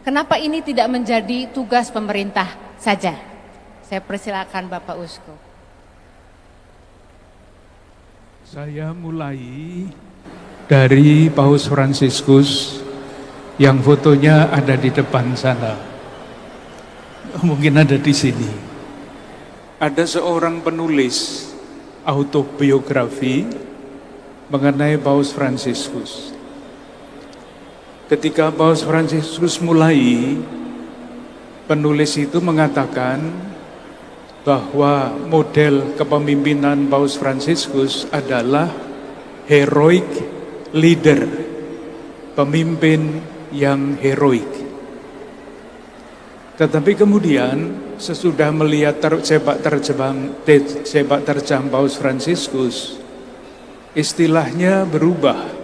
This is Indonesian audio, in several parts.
Kenapa ini tidak menjadi tugas pemerintah saja? Saya persilakan Bapak Uskup. Saya mulai dari Paus Fransiskus yang fotonya ada di depan sana. Mungkin ada di sini. Ada seorang penulis autobiografi mengenai Paus Fransiskus. Ketika Paus Fransiskus mulai, penulis itu mengatakan bahwa model kepemimpinan Paus Fransiskus adalah heroic leader, pemimpin yang heroik. Tetapi kemudian sesudah melihat sepak terjang Paus Fransiskus, istilahnya berubah.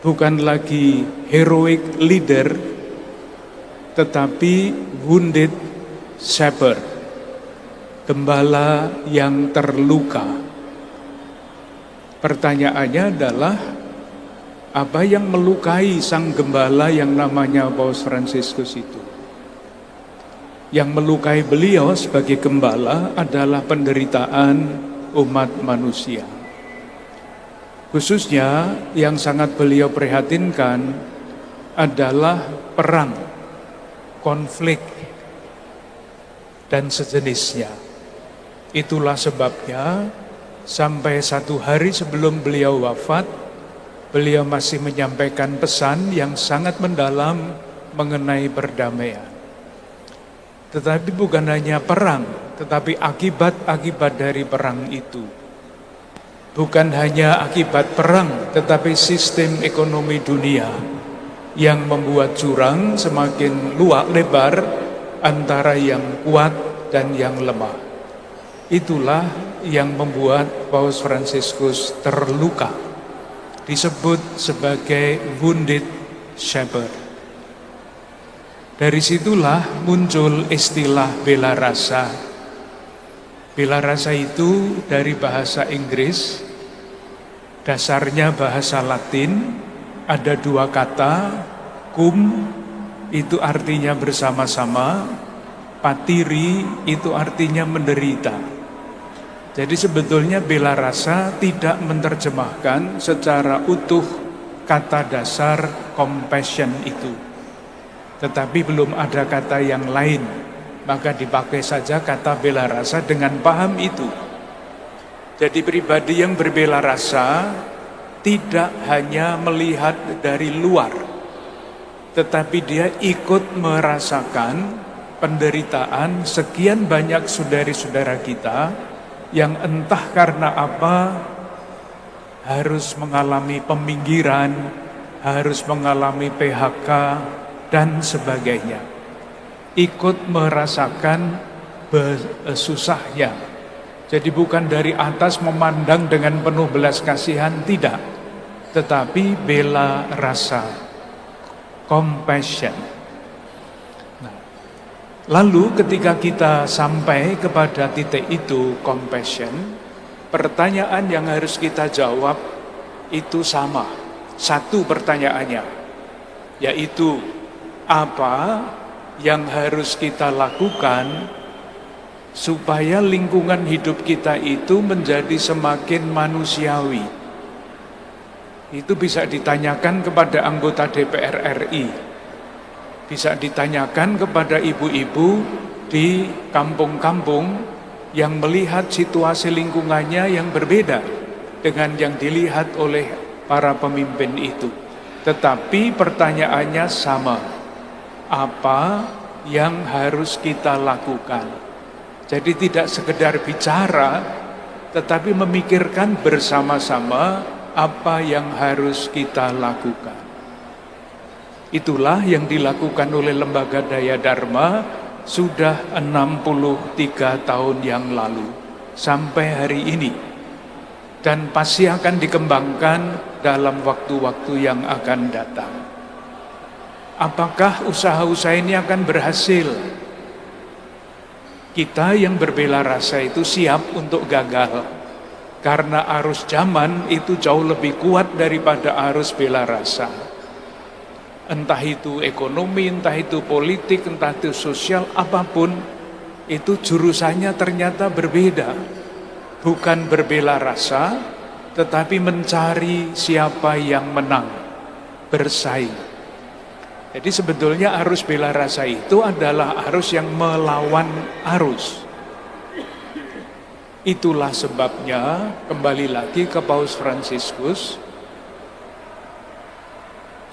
Bukan lagi heroic leader, tetapi wounded shepherd, gembala yang terluka. Pertanyaannya adalah, apa yang melukai sang gembala yang namanya Paus Fransiskus itu? Yang melukai beliau sebagai gembala adalah penderitaan umat manusia. Khususnya yang sangat beliau prihatinkan adalah perang, konflik, dan sejenisnya. Itulah sebabnya sampai 1 hari sebelum beliau wafat, beliau masih menyampaikan pesan yang sangat mendalam mengenai perdamaian. Tetapi bukan hanya perang, tetapi akibat-akibat dari perang itu. Bukan hanya akibat perang, tetapi sistem ekonomi dunia yang membuat jurang semakin lebar antara yang kuat dan yang lemah. Itulah yang membuat Paus Fransiskus terluka, disebut sebagai wounded shepherd. Dari situlah muncul istilah bela rasa. Bela rasa itu dari bahasa Inggris, dasarnya bahasa Latin, ada 2 kata, cum itu artinya bersama-sama, patiri itu artinya menderita. Jadi sebetulnya bela rasa tidak menerjemahkan secara utuh kata dasar compassion itu. Tetapi belum ada kata yang lain. Maka dipakai saja kata bela rasa dengan paham itu. Jadi pribadi yang berbela rasa tidak hanya melihat dari luar, tetapi dia ikut merasakan penderitaan sekian banyak saudara-saudara kita yang entah karena apa harus mengalami peminggiran, harus mengalami PHK, dan sebagainya. Ikut merasakan susahnya. Jadi bukan dari atas memandang dengan penuh belas kasihan, tidak. Tetapi bela rasa, compassion. Nah, lalu ketika kita sampai kepada titik itu, compassion, pertanyaan yang harus kita jawab itu sama. Satu pertanyaannya, yaitu apa yang harus kita lakukan supaya lingkungan hidup kita itu menjadi semakin manusiawi. Itu bisa ditanyakan kepada anggota DPR RI, bisa ditanyakan kepada ibu-ibu di kampung-kampung yang melihat situasi lingkungannya yang berbeda dengan yang dilihat oleh para pemimpin itu. Tetapi pertanyaannya sama. Apa yang harus kita lakukan? Jadi tidak sekedar bicara, tetapi memikirkan bersama-sama apa yang harus kita lakukan. Itulah yang dilakukan oleh Lembaga Daya Dharma sudah 63 tahun yang lalu sampai hari ini. Dan pasti akan dikembangkan dalam waktu-waktu yang akan datang. Apakah usaha-usaha ini akan berhasil? Kita yang berbela rasa itu siap untuk gagal. Karena arus zaman itu jauh lebih kuat daripada arus bela rasa. entah itu ekonomi, entah itu politik, entah itu sosial, apapun, itu jurusannya ternyata berbeda. Bukan berbela rasa, tetapi mencari siapa yang menang, bersaing. Jadi sebetulnya arus bela rasa itu adalah arus yang melawan arus. Itulah sebabnya, kembali lagi ke Paus Fransiskus,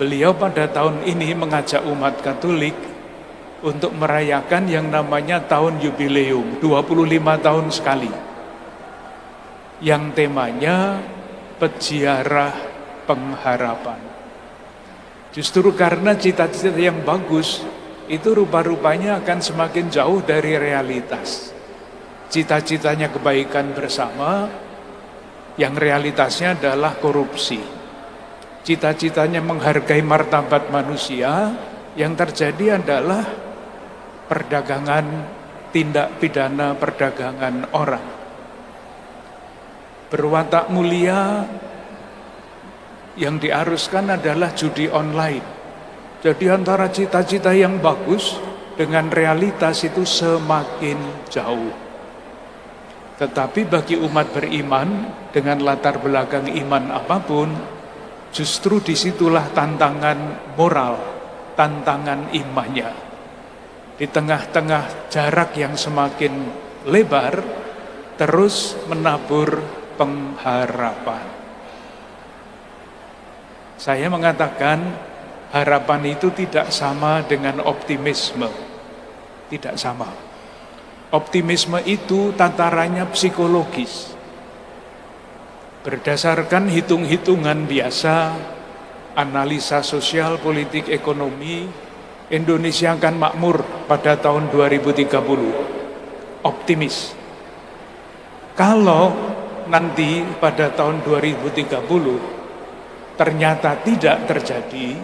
beliau pada tahun ini mengajak umat Katolik untuk merayakan yang namanya tahun jubileum, 25 tahun sekali. Yang temanya peziarah pengharapan. Justru karena cita-cita yang bagus, itu rupa-rupanya akan semakin jauh dari realitas. Cita-citanya kebaikan bersama, yang realitasnya adalah korupsi. Cita-citanya menghargai martabat manusia, yang terjadi adalah perdagangan, tindak pidana perdagangan orang. Berwatak mulia yang diaruskan adalah judi online. Jadi antara cita-cita yang bagus dengan realitas itu semakin jauh. Tetapi bagi umat beriman dengan latar belakang iman apapun, justru disitulah tantangan moral, tantangan imannya. Di tengah-tengah jarak yang semakin lebar, terus menabur pengharapan. Saya mengatakan harapan itu tidak sama dengan optimisme. Tidak sama. Optimisme itu tatarannya psikologis. Berdasarkan hitung-hitungan biasa, analisa sosial, politik, ekonomi, Indonesia akan makmur pada tahun 2030. Optimis. Kalau nanti pada tahun 2030 ternyata tidak terjadi,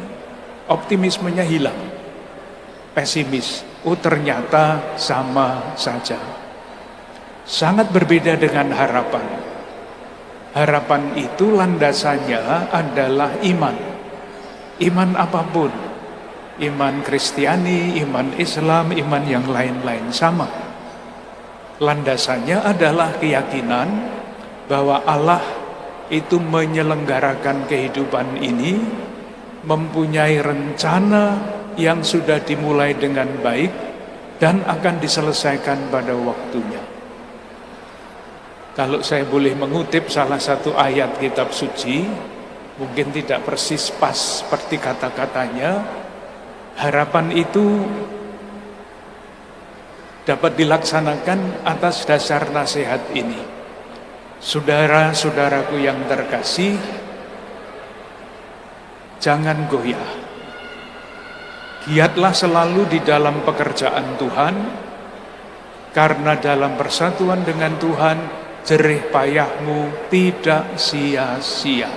optimismenya hilang. Pesimis. Oh ternyata sama saja. Sangat berbeda dengan harapan. Harapan itu landasannya adalah iman. Iman apapun. Iman Kristiani, iman Islam, iman yang lain-lain sama. Landasannya adalah keyakinan bahwa Allah itu menyelenggarakan kehidupan ini, mempunyai rencana yang sudah dimulai dengan baik dan akan diselesaikan pada waktunya. Kalau saya boleh mengutip salah satu ayat kitab suci, mungkin tidak persis pas seperti kata-katanya, harapan itu dapat dilaksanakan atas dasar nasihat ini. Saudara-saudaraku yang terkasih, jangan goyah. Giatlah selalu di dalam pekerjaan Tuhan, karena dalam persatuan dengan Tuhan, jerih payahmu tidak sia-sia.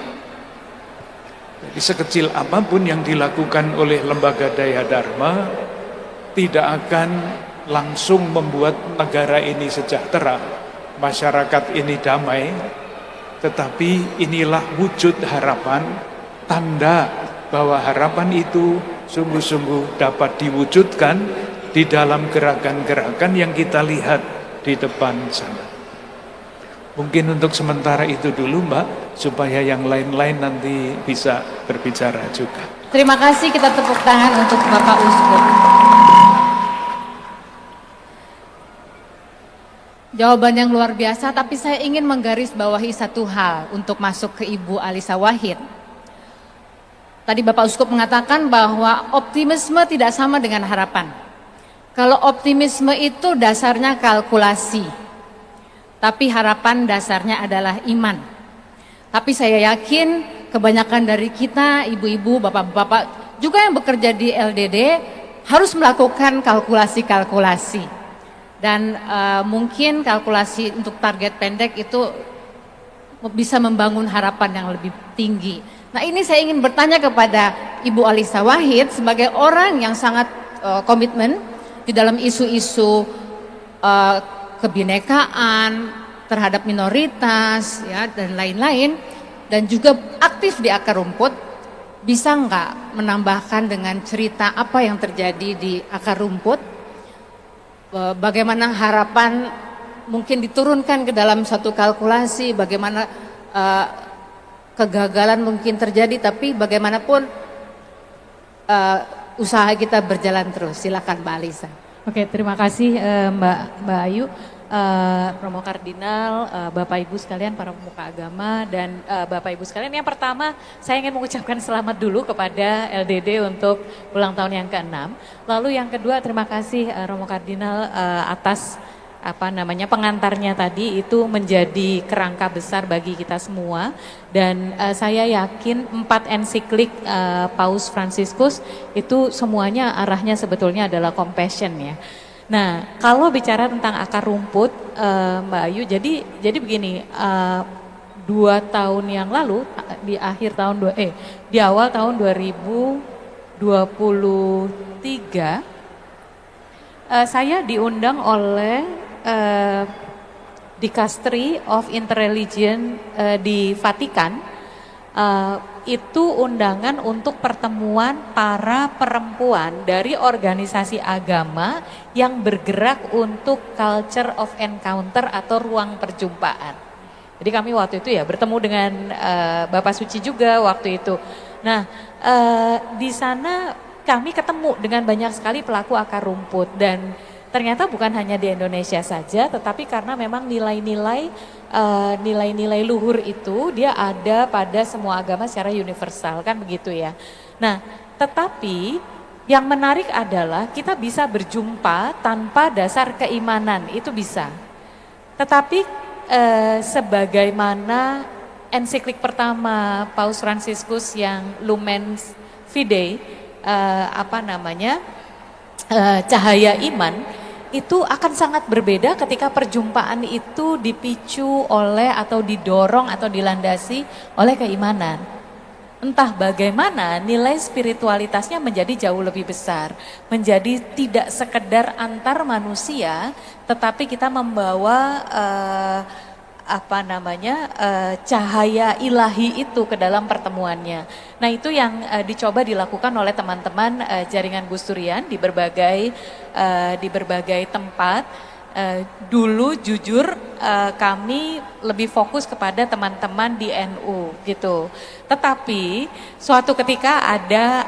Jadi sekecil apapun yang dilakukan oleh lembaga Daya Dharma, tidak akan langsung membuat negara ini sejahtera, masyarakat ini damai, tetapi inilah wujud harapan, tanda bahwa harapan itu sungguh-sungguh dapat diwujudkan di dalam gerakan-gerakan yang kita lihat di depan sana. Mungkin untuk sementara itu dulu Mbak, supaya yang lain-lain nanti bisa berbicara juga. Terima kasih, kita tepuk tangan untuk Bapak Uskup. Jawaban yang luar biasa, tapi saya ingin menggarisbawahi satu hal untuk masuk ke Ibu Alisa Wahid. Tadi Bapak Uskup mengatakan bahwa optimisme tidak sama dengan harapan. Kalau optimisme itu dasarnya kalkulasi, tapi harapan dasarnya adalah iman. Tapi saya yakin kebanyakan dari kita, ibu-ibu, bapak-bapak, juga yang bekerja di LDD harus melakukan kalkulasi-kalkulasi. Dan mungkin kalkulasi untuk target pendek itu bisa membangun harapan yang lebih tinggi. Nah ini saya ingin bertanya kepada Ibu Alisa Wahid sebagai orang yang sangat komitmen di dalam isu-isu kebinekaan terhadap minoritas ya dan lain-lain, dan juga aktif di akar rumput. bisa nggak menambahkan dengan cerita apa yang terjadi di akar rumput, bagaimana harapan mungkin diturunkan ke dalam satu kalkulasi, bagaimana kegagalan mungkin terjadi, tapi bagaimanapun usaha kita berjalan terus. Silakan Mbak Alisa. Oke, terima kasih Mbak Ayu, Romo Kardinal, Bapak Ibu sekalian, para pemuka agama, dan Bapak Ibu sekalian. Yang pertama, saya ingin mengucapkan selamat dulu kepada LDD untuk ulang tahun yang ke-6. Lalu yang kedua, terima kasih Romo Kardinal atas pengantarnya tadi, itu menjadi kerangka besar bagi kita semua, dan saya yakin 4 ensiklik Paus Fransiskus itu semuanya arahnya sebetulnya adalah compassion ya. Nah, kalau bicara tentang akar rumput, Mbak Ayu, jadi begini, 2 tahun yang lalu di awal tahun 2023 saya diundang oleh Dicastery of Interreligion di Vatikan, itu undangan untuk pertemuan para perempuan dari organisasi agama yang bergerak untuk culture of encounter atau ruang perjumpaan. Jadi kami waktu itu ya bertemu dengan Bapak Suci juga waktu itu. Nah, di sana kami ketemu dengan banyak sekali pelaku akar rumput, dan ternyata bukan hanya di Indonesia saja, tetapi karena memang nilai-nilai luhur itu dia ada pada semua agama secara universal, kan begitu ya. Nah, tetapi yang menarik adalah kita bisa berjumpa tanpa dasar keimanan, itu bisa. Tetapi sebagaimana ensiklik pertama Paus Fransiskus yang Lumen Fidei, cahaya iman, itu akan sangat berbeda ketika perjumpaan itu dipicu oleh atau didorong atau dilandasi oleh keimanan. Entah bagaimana nilai spiritualitasnya menjadi jauh lebih besar, menjadi tidak sekedar antar manusia, tetapi kita membawa cahaya ilahi itu ke dalam pertemuannya. Nah, itu yang dicoba dilakukan oleh teman-teman jaringan Gus Durian di berbagai tempat. Dulu jujur kami lebih fokus kepada teman-teman di NU gitu. Tetapi suatu ketika ada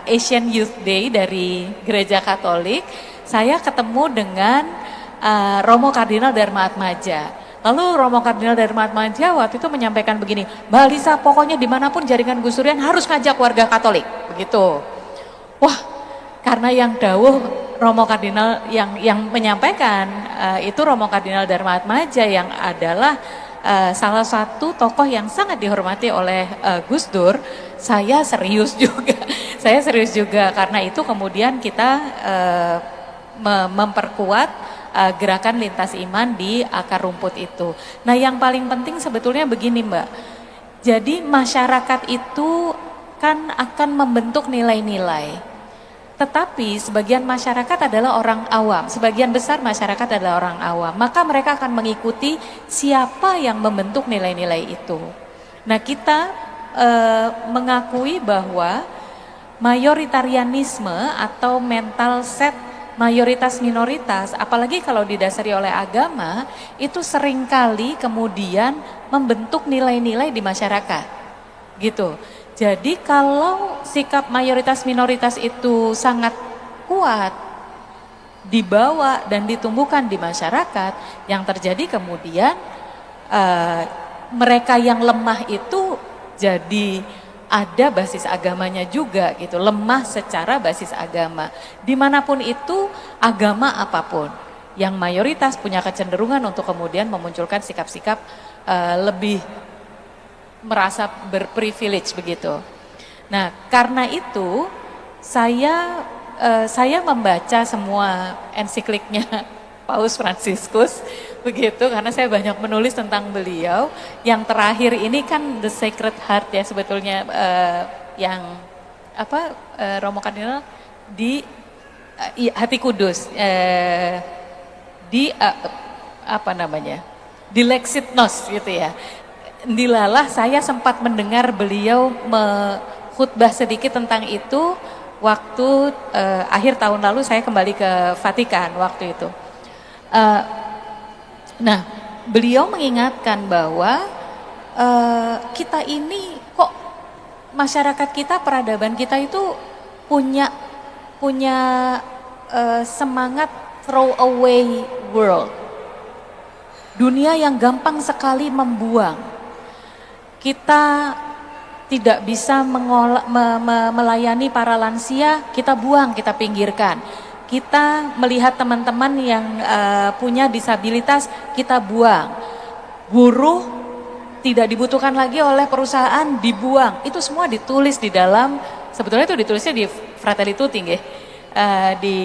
Asian Youth Day dari Gereja Katolik, saya ketemu dengan Romo Kardinal Dharma Atmaja. Lalu Romo Kardinal Dharma Atmaja waktu itu menyampaikan begini, Mbak Alisa, pokoknya dimanapun jaringan Gus Durian harus ngajak warga Katolik, begitu. Wah, karena yang dawuh Romo Kardinal yang menyampaikan itu Romo Kardinal Dharma Atmaja yang adalah salah satu tokoh yang sangat dihormati oleh Gus Dur. Saya serius juga karena itu kemudian kita memperkuat gerakan lintas iman di akar rumput itu. Nah, yang paling penting sebetulnya begini Mbak, jadi masyarakat itu kan akan membentuk nilai-nilai, tetapi sebagian masyarakat adalah orang awam, sebagian besar masyarakat adalah orang awam, maka mereka akan mengikuti siapa yang membentuk nilai-nilai itu. Nah, kita mengakui bahwa mayoritarianisme atau mental set mayoritas minoritas, apalagi kalau didasari oleh agama, itu seringkali kemudian membentuk nilai-nilai di masyarakat gitu. Jadi kalau sikap mayoritas minoritas itu sangat kuat dibawa dan ditumbuhkan di masyarakat, yang terjadi kemudian mereka yang lemah itu jadi ada basis agamanya juga gitu, lemah secara basis agama. Dimanapun itu, agama apapun, yang mayoritas punya kecenderungan untuk kemudian memunculkan sikap-sikap lebih merasa berprivilege begitu. Nah, karena itu saya membaca semua ensikliknya Paus Fransiskus begitu, karena saya banyak menulis tentang beliau. Yang terakhir ini kan The Sacred Heart ya sebetulnya, yang Romo Kardinal di Hati Kudus, di di Lexit Nos gitu ya. Dilalah saya sempat mendengar beliau khutbah sedikit tentang itu waktu akhir tahun lalu saya kembali ke Vatikan waktu itu. Nah, beliau mengingatkan bahwa kita ini kok masyarakat kita, peradaban kita itu punya semangat throw away world. Dunia yang gampang sekali membuang. Kita tidak bisa melayani para lansia, kita buang, kita pinggirkan. Kita melihat teman-teman yang punya disabilitas, kita buang. Buruh tidak dibutuhkan lagi oleh perusahaan, dibuang. Itu semua ditulis di dalam, sebetulnya itu ditulisnya di Fratelli Tutti, di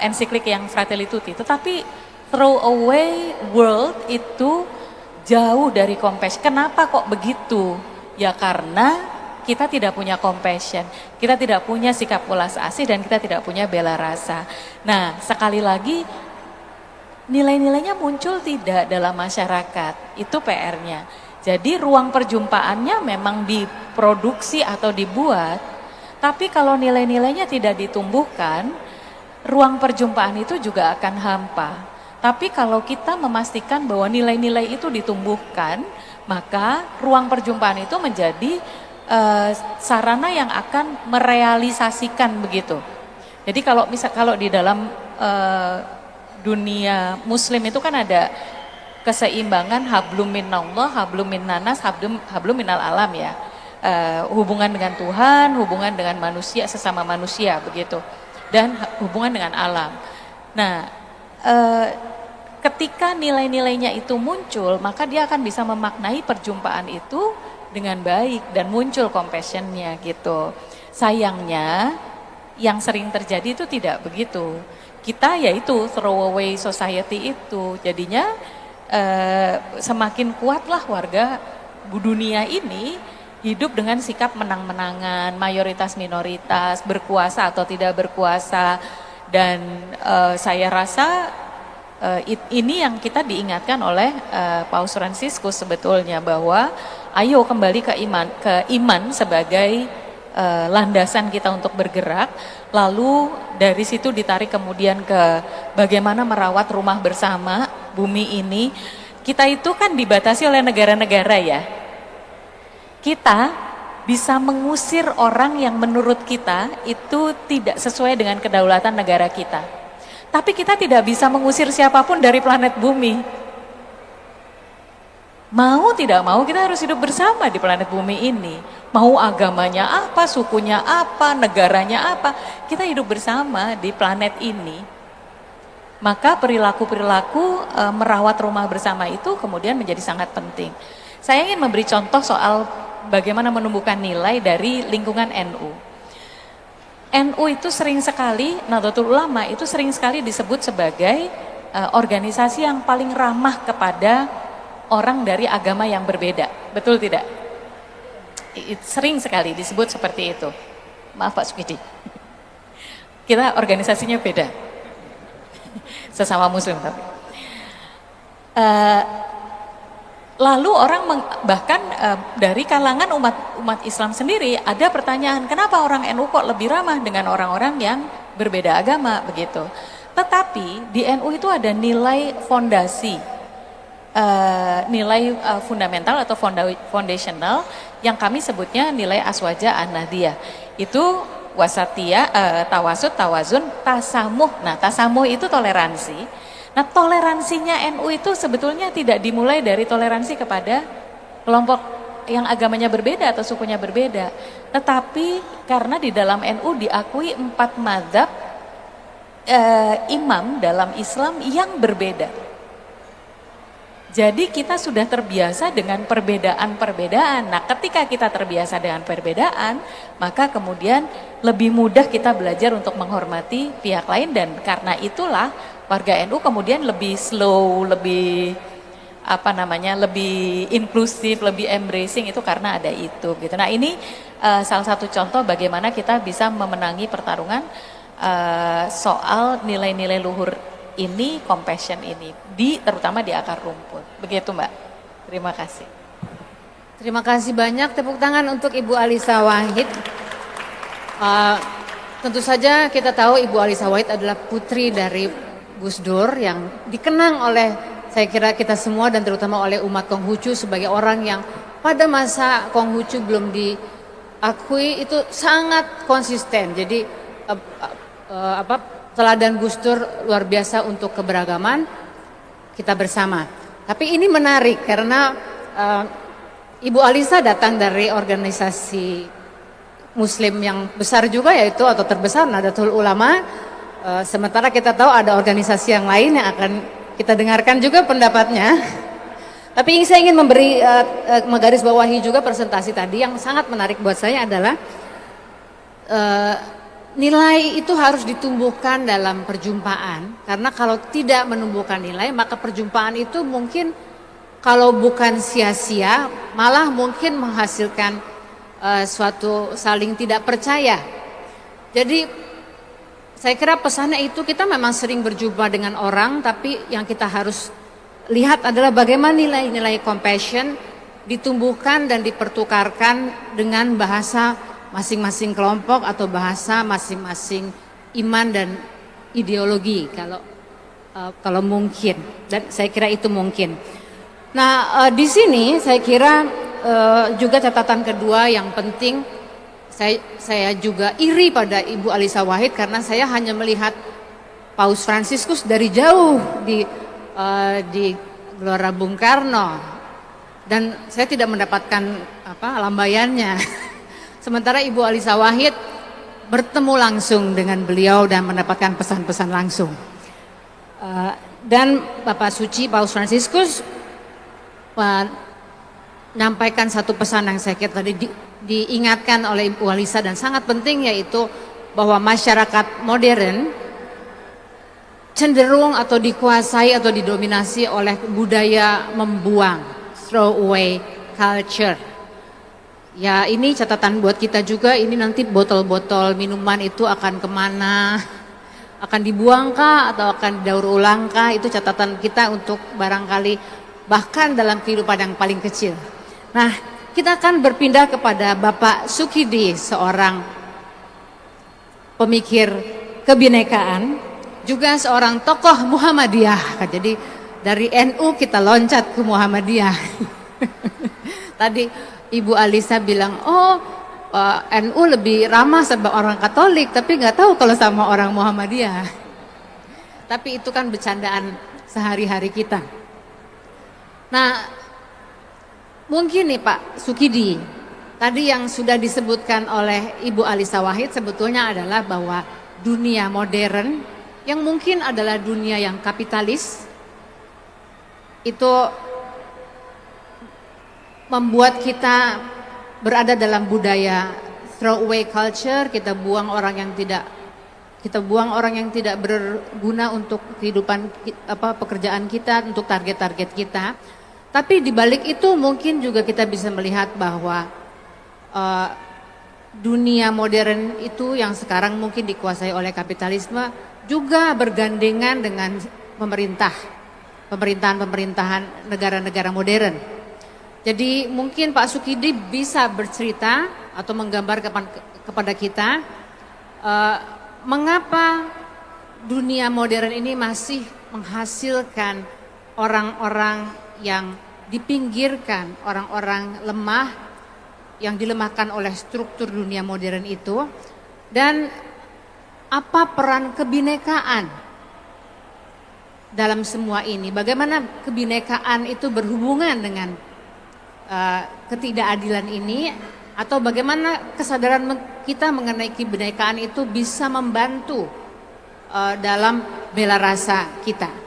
ensiklik yang Fratelli Tutti. Tetapi throw away world itu jauh dari compassion. Kenapa kok begitu? Ya karena kita tidak punya compassion, kita tidak punya sikap welas asih, dan kita tidak punya bela rasa. Nah, sekali lagi nilai-nilainya muncul tidak dalam masyarakat, itu PR-nya. Jadi ruang perjumpaannya memang diproduksi atau dibuat, tapi kalau nilai-nilainya tidak ditumbuhkan, ruang perjumpaan itu juga akan hampa. Tapi kalau kita memastikan bahwa nilai-nilai itu ditumbuhkan, maka ruang perjumpaan itu menjadi sarana yang akan merealisasikan begitu. Jadi kalau di dalam dunia muslim itu kan ada keseimbangan hablum minallah, hablum minnanas, hablum minal alam ya. Hubungan dengan Tuhan, hubungan dengan manusia, sesama manusia begitu. Dan hubungan dengan alam. Nah, ketika nilai-nilainya itu muncul, maka dia akan bisa memaknai perjumpaan itu dengan baik dan muncul compassion-nya gitu. Sayangnya yang sering terjadi itu tidak begitu. Kita yaitu throwaway society itu. Jadinya semakin kuatlah warga dunia ini hidup dengan sikap menang-menangan, mayoritas minoritas, berkuasa atau tidak berkuasa. Dan saya rasa ini yang kita diingatkan oleh Paus Fransiskus sebetulnya, bahwa ayo kembali ke iman sebagai landasan kita untuk bergerak, lalu dari situ ditarik kemudian ke bagaimana merawat rumah bersama bumi ini. Kita itu kan dibatasi oleh negara-negara ya. Kita bisa mengusir orang yang menurut kita itu tidak sesuai dengan kedaulatan negara kita. Tapi kita tidak bisa mengusir siapapun dari planet bumi. Mau tidak mau kita harus hidup bersama di planet bumi ini. Mau agamanya apa, sukunya apa, negaranya apa, kita hidup bersama di planet ini. Maka perilaku-perilaku merawat rumah bersama itu kemudian menjadi sangat penting. Saya ingin memberi contoh soal bagaimana menumbuhkan nilai dari lingkungan NU. NU itu sering sekali, Nahdlatul Ulama itu sering sekali disebut sebagai organisasi yang paling ramah kepada orang dari agama yang berbeda. Betul tidak? Sering sekali disebut seperti itu. Maaf Pak Sukidi. Kita organisasinya beda. Sesama muslim tapi. Lalu orang bahkan dari kalangan umat Islam sendiri ada pertanyaan, kenapa orang NU kok lebih ramah dengan orang-orang yang berbeda agama begitu. Tetapi di NU itu ada nilai fondasi, nilai fundamental atau foundational yang kami sebutnya nilai aswaja an-nahdiyah. Itu wasatiyah, tawasud, tawazun, tasamuh. Nah, tasamuh itu toleransi. Nah, toleransinya NU itu sebetulnya tidak dimulai dari toleransi kepada kelompok yang agamanya berbeda atau sukunya berbeda. Tetapi karena di dalam NU diakui 4 mazhab imam dalam Islam yang berbeda. Jadi kita sudah terbiasa dengan perbedaan-perbedaan. Nah, ketika kita terbiasa dengan perbedaan, maka kemudian lebih mudah kita belajar untuk menghormati pihak lain, dan karena itulah warga NU kemudian lebih slow, lebih lebih inklusif, lebih embracing, itu karena ada itu gitu. Nah, ini salah satu contoh bagaimana kita bisa memenangi pertarungan soal nilai-nilai luhur ini, compassion ini, terutama di akar rumput. Begitu Mbak. Terima kasih. Terima kasih banyak, tepuk tangan untuk Ibu Alisa Wahid. Tentu saja kita tahu Ibu Alisa Wahid adalah putri dari Gus Dur yang dikenang oleh saya kira kita semua dan terutama oleh umat Konghucu sebagai orang yang pada masa Konghucu belum diakui itu sangat konsisten. Jadi teladan Gus Dur luar biasa untuk keberagaman kita bersama. Tapi ini menarik karena Ibu Alisa datang dari organisasi Muslim yang besar juga yaitu atau terbesar Nahdlatul Ulama. Sementara kita tahu ada organisasi yang lain yang akan kita dengarkan juga pendapatnya. Tapi saya ingin memberi menggarisbawahi juga presentasi tadi yang sangat menarik buat saya adalah nilai itu harus ditumbuhkan dalam perjumpaan karena kalau tidak menumbuhkan nilai maka perjumpaan itu mungkin kalau bukan sia-sia malah mungkin menghasilkan suatu saling tidak percaya. Jadi saya kira pesannya itu kita memang sering berjumpa dengan orang tapi yang kita harus lihat adalah bagaimana nilai-nilai compassion ditumbuhkan dan dipertukarkan dengan bahasa masing-masing kelompok atau bahasa masing-masing iman dan ideologi kalau mungkin dan saya kira itu mungkin. Nah di sini saya kira juga catatan kedua yang penting saya juga iri pada Ibu Alisa Wahid karena saya hanya melihat Paus Fransiskus dari jauh di Gelora Bung Karno dan saya tidak mendapatkan lambaiannya. Sementara Ibu Alisa Wahid bertemu langsung dengan beliau dan mendapatkan pesan-pesan langsung. Dan Bapak Suci Paus Fransiskus menyampaikan satu pesan yang saya kira tadi diingatkan oleh Ibu Alisa dan sangat penting yaitu bahwa masyarakat modern cenderung atau dikuasai atau didominasi oleh budaya membuang, throw away culture. Ya ini catatan buat kita juga, ini nanti botol-botol minuman itu akan kemana, akan dibuangkah atau akan didaur ulangkah, itu catatan kita untuk barangkali bahkan dalam kehidupan yang paling kecil. Nah kita akan berpindah kepada Bapak Sukidi, seorang pemikir kebinekaan, juga seorang tokoh Muhammadiyah. Jadi dari NU kita loncat ke Muhammadiyah. Tadi Ibu Alisa bilang, NU lebih ramah sama orang Katolik, tapi nggak tahu kalau sama orang Muhammadiyah. Tapi itu kan bercandaan sehari-hari kita. Nah, mungkin nih Pak Sukidi, tadi yang sudah disebutkan oleh Ibu Alisa Wahid sebetulnya adalah bahwa dunia modern yang mungkin adalah dunia yang kapitalis itu membuat kita berada dalam budaya throwaway culture, kita buang orang yang tidak berguna untuk kehidupan pekerjaan kita, untuk target-target kita. Tapi di balik itu mungkin juga kita bisa melihat bahwa dunia modern itu yang sekarang mungkin dikuasai oleh kapitalisme juga bergandengan dengan pemerintahan negara-negara modern. Jadi mungkin Pak Sukidi bisa bercerita atau menggambar kepada kita mengapa dunia modern ini masih menghasilkan orang-orang yang dipinggirkan, orang-orang lemah yang dilemahkan oleh struktur dunia modern itu, dan apa peran kebinekaan dalam semua ini. Bagaimana kebinekaan itu berhubungan dengan ketidakadilan ini, atau bagaimana kesadaran kita mengenai kebinekaan itu bisa membantu dalam bela rasa kita.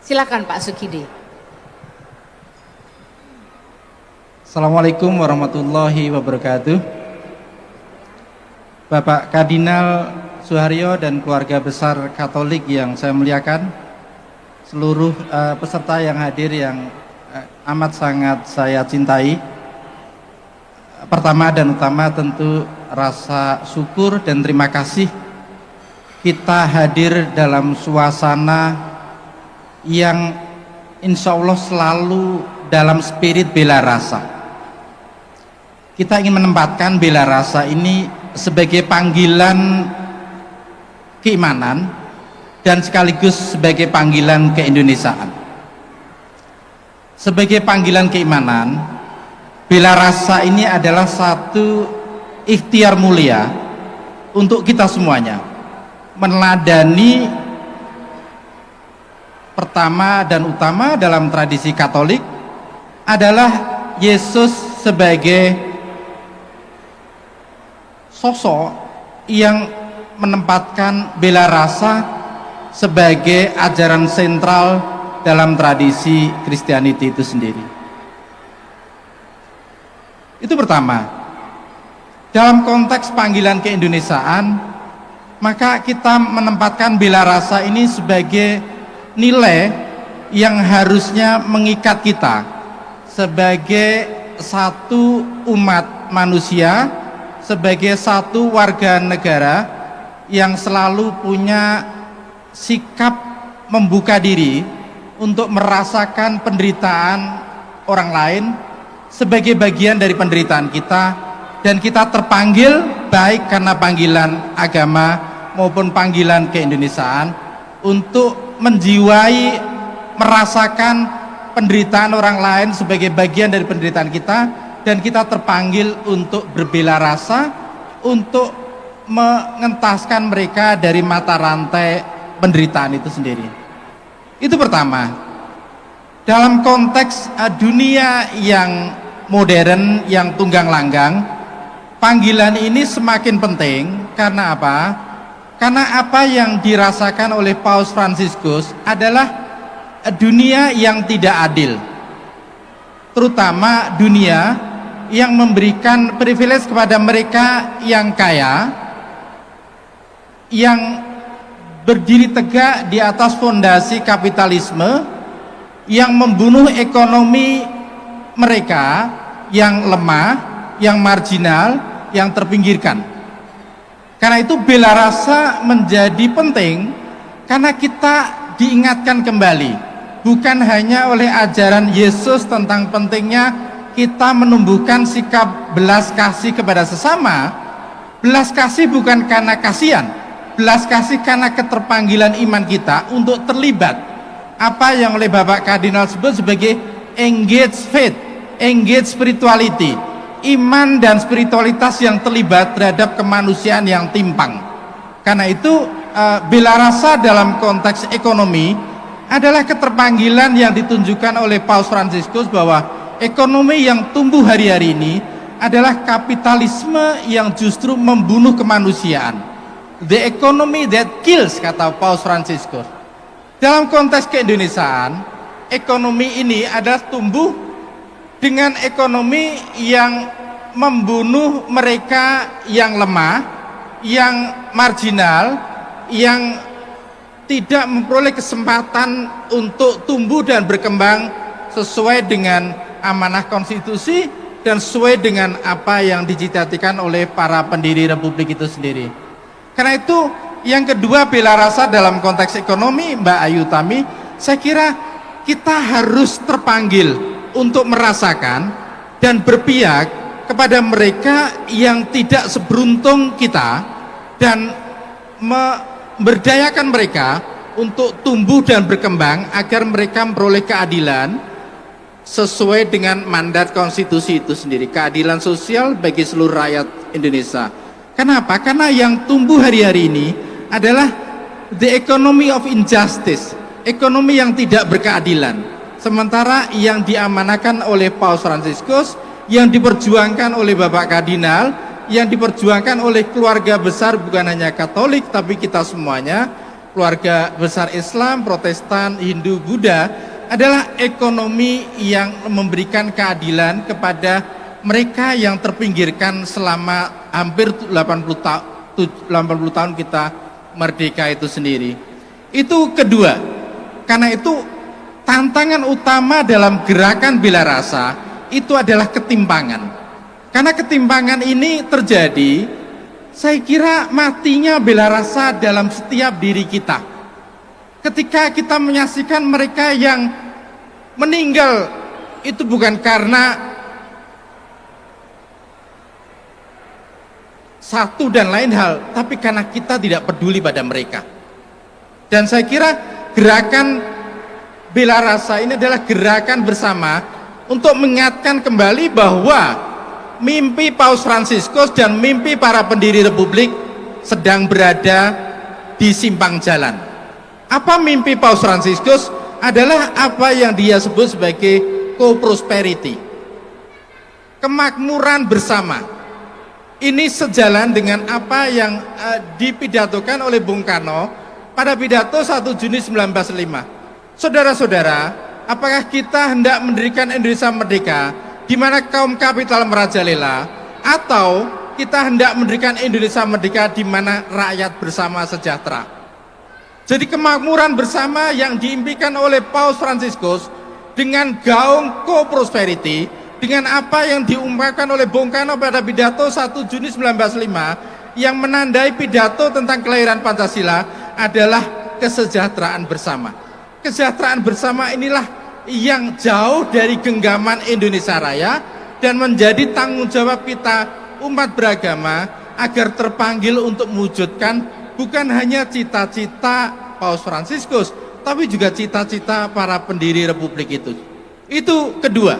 Silakan Pak Sukidi. Assalamualaikum warahmatullahi wabarakatuh. Bapak Kardinal Suharyo dan keluarga besar Katolik yang saya muliakan, seluruh peserta yang hadir yang amat sangat saya cintai. Pertama dan utama tentu rasa syukur dan terima kasih kita hadir dalam suasana yang insya Allah selalu dalam spirit bela rasa. Kita ingin menempatkan bela rasa ini sebagai panggilan keimanan dan sekaligus sebagai panggilan keindonesiaan. Sebagai panggilan keimanan, bela rasa ini adalah satu ikhtiar mulia untuk kita semuanya, meneladani pertama dan utama dalam tradisi Katolik adalah Yesus sebagai sosok yang menempatkan bela rasa sebagai ajaran sentral dalam tradisi Kristianiti itu sendiri. Itu pertama. Dalam konteks panggilan keindonesiaan, maka kita menempatkan bela rasa ini sebagai nilai yang harusnya mengikat kita sebagai satu umat manusia, sebagai satu warga negara yang selalu punya sikap membuka diri untuk merasakan penderitaan orang lain sebagai bagian dari penderitaan kita, dan kita terpanggil baik karena panggilan agama maupun panggilan keindonesiaan untuk menjiwai, merasakan penderitaan orang lain sebagai bagian dari penderitaan kita, dan kita terpanggil untuk berbela rasa untuk mengentaskan mereka dari mata rantai penderitaan itu sendiri. Itu pertama. Dalam konteks dunia yang modern, yang tunggang langgang, panggilan ini semakin penting. Karena apa? Karena apa yang dirasakan oleh Paus Fransiskus adalah dunia yang tidak adil, terutama dunia yang memberikan privilege kepada mereka yang kaya, yang berdiri tegak di atas fondasi kapitalisme, yang membunuh ekonomi mereka yang lemah, yang marginal, yang terpinggirkan. Karena itu bela rasa menjadi penting, karena kita diingatkan kembali, bukan hanya oleh ajaran Yesus tentang pentingnya kita menumbuhkan sikap belas kasih kepada sesama. Belas kasih bukan karena kasihan, belas kasih karena keterpanggilan iman kita untuk terlibat, apa yang oleh Bapak Kardinal sebut sebagai engage faith, engage spirituality, iman dan spiritualitas yang terlibat terhadap kemanusiaan yang timpang. Karena itu bela rasa dalam konteks ekonomi adalah keterpanggilan yang ditunjukkan oleh Paus Fransiskus bahwa ekonomi yang tumbuh hari-hari ini adalah kapitalisme yang justru membunuh kemanusiaan. The economy that kills, kata Paus Fransiskus. Dalam konteks keindonesiaan, ekonomi ini adalah tumbuh dengan ekonomi yang membunuh mereka yang lemah, yang marginal, yang tidak memperoleh kesempatan untuk tumbuh dan berkembang sesuai dengan amanah konstitusi dan sesuai dengan apa yang dicita-citakan oleh para pendiri republik itu sendiri. Karena itu yang kedua, bela rasa dalam konteks ekonomi, Mbak Ayu Tami, saya kira kita harus terpanggil untuk merasakan dan berpihak kepada mereka yang tidak seberuntung kita, dan memberdayakan mereka untuk tumbuh dan berkembang agar mereka memperoleh keadilan sesuai dengan mandat konstitusi itu sendiri, keadilan sosial bagi seluruh rakyat Indonesia. Kenapa? Karena yang tumbuh hari-hari ini adalah the economy of injustice, ekonomi yang tidak berkeadilan. Sementara yang diamanakan oleh Paus Fransiskus, yang diperjuangkan oleh Bapak Kardinal, yang diperjuangkan oleh keluarga besar bukan hanya Katolik tapi kita semuanya, keluarga besar Islam, Protestan, Hindu, Buddha, adalah ekonomi yang memberikan keadilan kepada mereka yang terpinggirkan selama hampir 80 tahun kita merdeka itu sendiri. Itu kedua. Karena itu tantangan utama dalam gerakan bela rasa itu adalah ketimpangan. Karena ketimpangan ini terjadi, saya kira matinya bela rasa dalam setiap diri kita. Ketika kita menyaksikan mereka yang meninggal itu bukan karena satu dan lain hal, tapi karena kita tidak peduli pada mereka. Dan saya kira gerakan bela rasa ini adalah gerakan bersama untuk mengingatkan kembali bahwa mimpi Paus Fransiskus dan mimpi para pendiri Republik sedang berada di simpang jalan. Apa mimpi Paus Fransiskus? Adalah apa yang dia sebut sebagai co-prosperity, kemakmuran bersama. Ini sejalan dengan apa yang dipidatokan oleh Bung Karno pada pidato 1 Juni 1945. Saudara-saudara, apakah kita hendak mendirikan Indonesia merdeka di mana kaum kapital merajalela, atau kita hendak mendirikan Indonesia merdeka di mana rakyat bersama sejahtera? Jadi kemakmuran bersama yang diimpikan oleh Paus Fransiskus dengan gaung co-prosperity, dengan apa yang diungkapkan oleh Bung Karno pada pidato 1 Juni 1945 yang menandai pidato tentang kelahiran Pancasila adalah kesejahteraan bersama. Kesejahteraan bersama inilah yang jauh dari genggaman Indonesia Raya dan menjadi tanggung jawab kita umat beragama agar terpanggil untuk mewujudkan bukan hanya cita-cita Paus Fransiskus, tapi juga cita-cita para pendiri Republik itu. Itu kedua,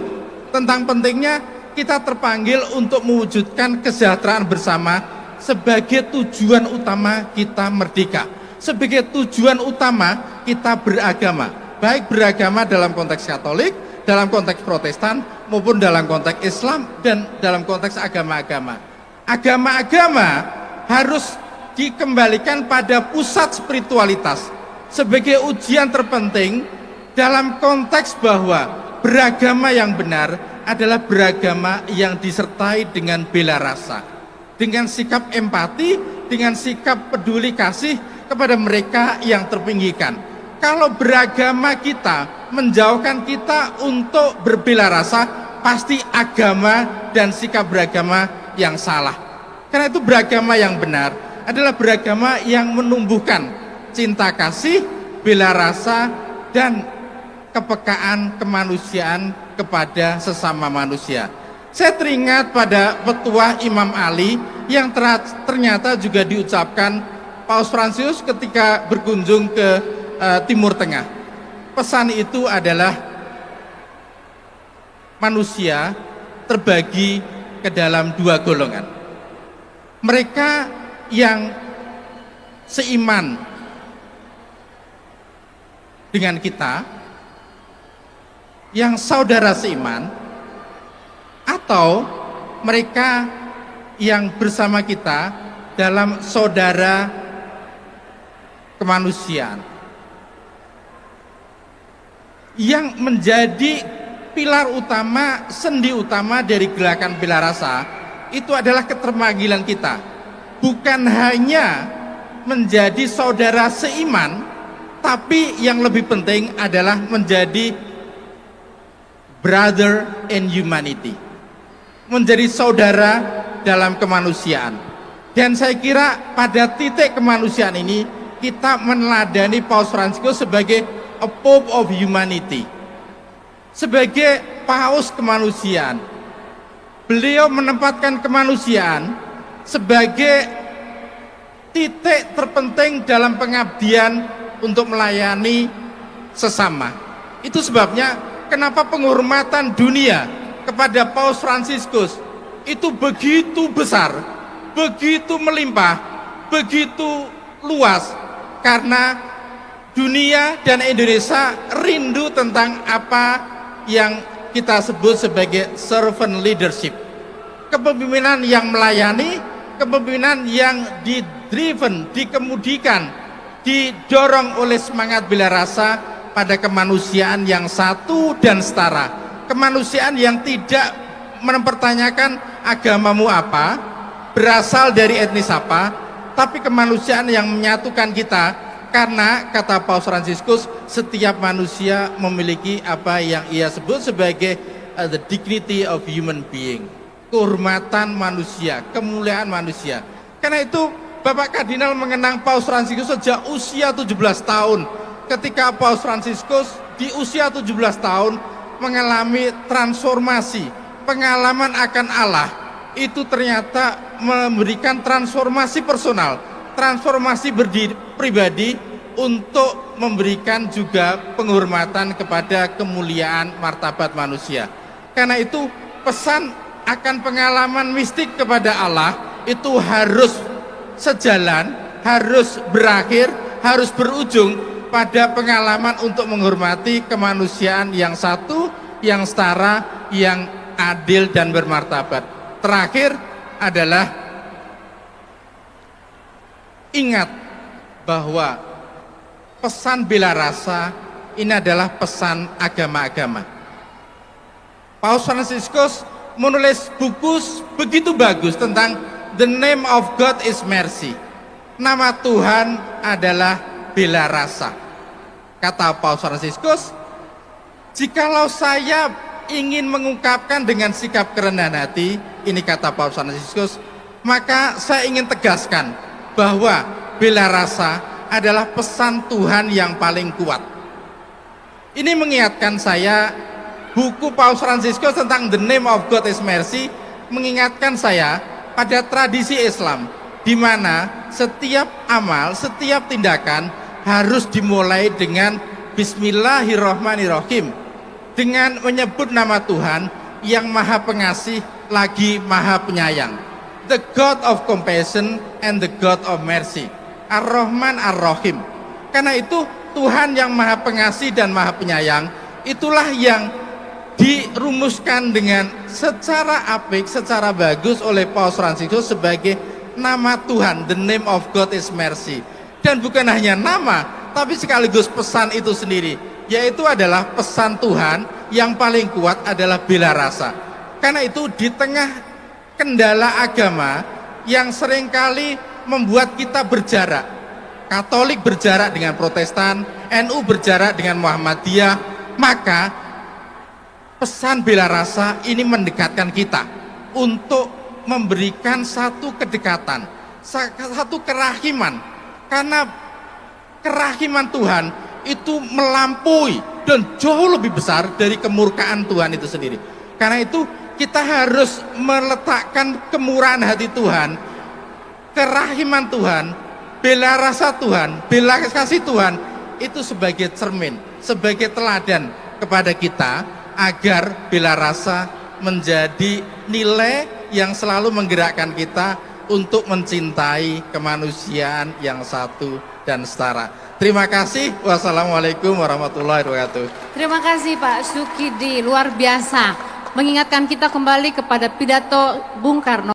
tentang pentingnya kita terpanggil untuk mewujudkan kesejahteraan bersama sebagai tujuan utama kita merdeka, sebagai tujuan utama kita beragama, baik beragama dalam konteks Katolik, dalam konteks Protestan, maupun dalam konteks Islam, dan dalam konteks agama-agama. Agama-agama harus dikembalikan pada pusat spiritualitas sebagai ujian terpenting dalam konteks bahwa beragama yang benar adalah beragama yang disertai dengan bela rasa, dengan sikap empati, dengan sikap peduli kasih kepada mereka yang terpinggirkan. Kalau beragama kita menjauhkan kita untuk berbela rasa, pasti agama dan sikap beragama yang salah. Karena itu beragama yang benar adalah beragama yang menumbuhkan cinta kasih, bela rasa, dan kepekaan kemanusiaan kepada sesama manusia. Saya teringat pada petuah Imam Ali yang ternyata juga diucapkan Paus Fransiskus ketika berkunjung ke Timur Tengah. Pesan itu adalah manusia terbagi ke dalam dua golongan. Mereka yang seiman dengan kita, yang saudara seiman, atau mereka yang bersama kita dalam saudara kemanusiaan. Yang menjadi pilar utama, sendi utama dari gerakan bela rasa itu adalah keterpanggilan kita, bukan hanya menjadi saudara seiman, tapi yang lebih penting adalah menjadi brother in humanity, menjadi saudara dalam kemanusiaan. Dan saya kira pada titik kemanusiaan ini kita meneladani Paus Fransiskus sebagai a Pope of Humanity, sebagai paus kemanusiaan. Beliau menempatkan kemanusiaan sebagai titik terpenting dalam pengabdian untuk melayani sesama. Itu sebabnya kenapa penghormatan dunia kepada Paus Fransiskus itu begitu besar, begitu melimpah, begitu luas, karena dunia dan Indonesia rindu tentang apa yang kita sebut sebagai servant leadership, kepemimpinan yang melayani, kepemimpinan yang didriven, dikemudikan, didorong oleh semangat bela rasa pada kemanusiaan yang satu dan setara, kemanusiaan yang tidak mempertanyakan agamamu apa, berasal dari etnis apa, tapi kemanusiaan yang menyatukan kita. Karena kata Paus Fransiskus, setiap manusia memiliki apa yang ia sebut sebagai the dignity of human being, kehormatan manusia, kemuliaan manusia. Karena itu Bapak Kardinal mengenang Paus Fransiskus sejak usia 17 tahun ketika Paus Fransiskus di usia 17 tahun mengalami transformasi, pengalaman akan Allah, itu ternyata memberikan transformasi personal, transformasi pribadi untuk memberikan juga penghormatan kepada kemuliaan martabat manusia. Karena itu pesan akan pengalaman mistik kepada Allah itu harus sejalan, harus berakhir, harus berujung pada pengalaman untuk menghormati kemanusiaan yang satu, yang setara, yang adil dan bermartabat. Terakhir adalah ingat bahwa pesan bela rasa ini adalah pesan agama-agama. Paus Fransiskus menulis buku begitu bagus tentang The name of God is mercy. Nama Tuhan adalah bela rasa. Kata Paus Fransiskus, jikalau saya ingin mengungkapkan dengan sikap kerendahan hati, ini kata Paus Fransiskus, maka saya ingin tegaskan bahwa bela rasa adalah pesan Tuhan yang paling kuat. Ini mengingatkan saya, buku Paus Fransiskus tentang The Name of God is Mercy mengingatkan saya pada tradisi Islam, di mana setiap amal, setiap tindakan harus dimulai dengan Bismillahirrahmanirrahim, dengan menyebut nama Tuhan yang Maha Pengasih lagi Maha Penyayang, the God of compassion and the God of mercy, Ar-Rahman Ar-Rahim. Karena itu Tuhan yang Maha Pengasih dan Maha Penyayang itulah yang dirumuskan dengan secara apik, secara bagus oleh Paus Fransiskus sebagai nama Tuhan, the name of God is mercy. Dan bukan hanya nama, tapi sekaligus pesan itu sendiri, yaitu adalah pesan Tuhan yang paling kuat adalah bela rasa. Karena itu di tengah kendala agama yang seringkali membuat kita berjarak, Katolik berjarak dengan Protestan, NU berjarak dengan Muhammadiyah, maka pesan bela rasa ini mendekatkan kita untuk memberikan satu kedekatan, satu kerahiman. Karena kerahiman Tuhan itu melampaui dan jauh lebih besar dari kemurkaan Tuhan itu sendiri. Karena itu kita harus meletakkan kemurahan hati Tuhan, kerahiman Tuhan, bela rasa Tuhan, bela kasih Tuhan itu sebagai cermin, sebagai teladan kepada kita, agar bela rasa menjadi nilai yang selalu menggerakkan kita untuk mencintai kemanusiaan yang satu dan setara. Terima kasih. Wassalamualaikum warahmatullahi wabarakatuh. Terima kasih Pak Sukidi, luar biasa mengingatkan kita kembali kepada pidato Bung Karno.